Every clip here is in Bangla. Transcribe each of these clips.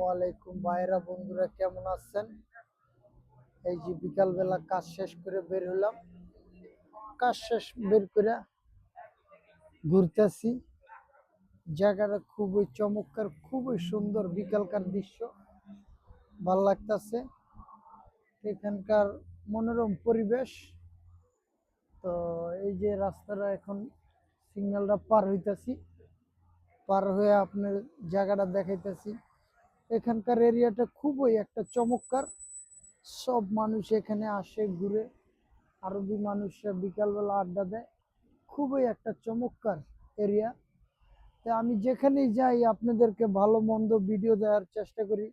আসসালামু আলাইকুম ভাইরা বন্ধুরা, কেমন আছেন? এই যে বিকালবেলা কাজ শেষ করে বের হলাম। কাজ শেষ বের করে ঘুরতেছি। জায়গাটা খুবই চমৎকার, খুবই সুন্দর, বিকালকার দৃশ্য ভাল লাগতেছে। এখানকার মনোরম পরিবেশ। তো এই যে রাস্তাটা এখন সিগন্যালটা পার হইতেছি, পার হয়ে আপনার জায়গাটা দেখাইতেছি। এখানকার এরিয়াটা খুবই একটা চমৎকার। সব মানুষ এখানে আসে ঘুরে, আরবি মানুষরা বিকালবেলা আড্ডা দেয়। খুবই একটা চমৎকার এরিয়া। তো আমি যেখানেই যাই আপনাদেরকে ভালো মন্দ ভিডিও দেওয়ার চেষ্টা করি।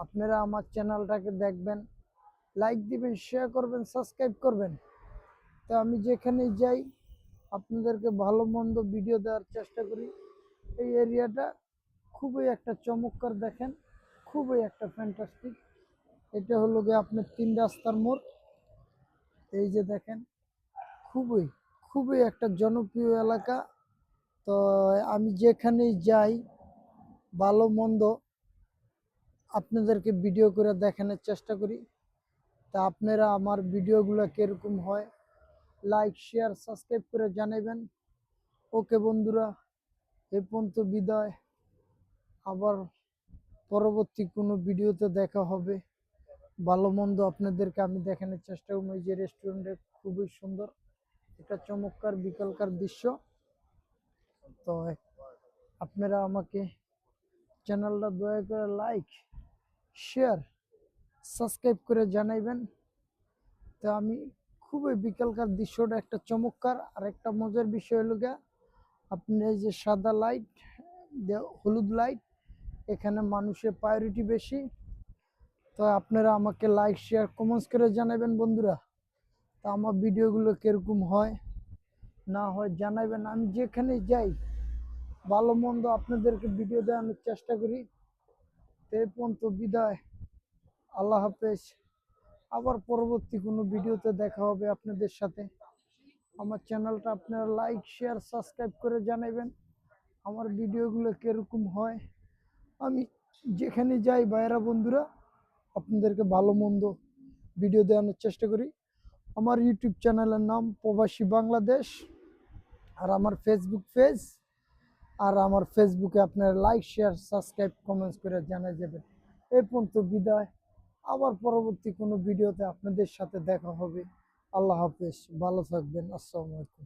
আপনারা আমার চ্যানেলটাকে দেখবেন, লাইক দিবেন, শেয়ার করবেন, সাবস্ক্রাইব করবেন। তো আমি যেখানেই যাই আপনাদেরকে ভালো মন্দ ভিডিও দেওয়ার চেষ্টা করি। এই এরিয়াটা খুবই একটা চমৎকার, দেখেন খুবই একটা ফ্যান্টাস্টিক। এটা হলো গিয়ে আপনার 3 রাস্তার মোড়। এই যে দেখেন, খুবই খুবই একটা জনপ্রিয় এলাকা। তো আমি যেখানেই যাই ভালো মন্দ আপনাদেরকে ভিডিও করে দেখানোর চেষ্টা করি। তা আপনারা আমার ভিডিওগুলো কিরকম হয় লাইক শেয়ার সাবস্ক্রাইব করে জানাবেন। ওকে বন্ধুরা, এ পর্যন্ত বিদায়। আবার পরবর্তী কোনো ভিডিওতে দেখা হবে। ভালো মন্দ আপনাদেরকে আমি দেখানোর চেষ্টা করবো। এই যে রেস্টুরেন্টে খুবই সুন্দর একটা চমৎকার বিকালকার দৃশ্য। তো আপনারা আমাকে চ্যানেলটা দয়া করে লাইক শেয়ার সাবস্ক্রাইব করে জানাইবেন। তো আমি খুবই বিকালকার দৃশ্যটা একটা চমৎকার। আর একটা মজার বিষয় হলো গিয়া আপনি এই যে সাদা লাইট, হলুদ লাইট, এখানে মানুষের প্রায়োরিটি বেশি। তো আপনারা আমাকে লাইক শেয়ার কমেন্টস করে জানাবেন বন্ধুরা। তো আমার ভিডিওগুলো কিরকম হয় না হয় জানাবেন। আমি যেখানে যাই ভালো মন্দ আপনাদেরকে ভিডিও দেওয়ানোর চেষ্টা করি। তো এই পর্যন্ত বিদায়, আল্লাহ হাফেজ। আবার পরবর্তী কোনো ভিডিওতে দেখা হবে আপনাদের সাথে। আমার চ্যানেলটা আপনারা লাইক শেয়ার সাবস্ক্রাইব করে জানাবেন আমার ভিডিওগুলো কিরকম হয়। আমি যেখানে যাই ভাইয়েরা বন্ধুরা আপনাদেরকে ভালো মন্দ ভিডিও দেওয়ানোর চেষ্টা করি। আমার ইউটিউব চ্যানেলের নাম প্রবাসী বাংলাদেশ, আর আমার ফেসবুক পেজ। আর আমার ফেসবুকে আপনারা লাইক শেয়ার সাবস্ক্রাইব কমেন্টস করে জানা যাবেন। এই পর্যন্ত বিদায়, আবার পরবর্তী কোনো ভিডিওতে আপনাদের সাথে দেখা হবে। আল্লাহ হাফেজ, ভালো থাকবেন, আসসালামু আলাইকুম।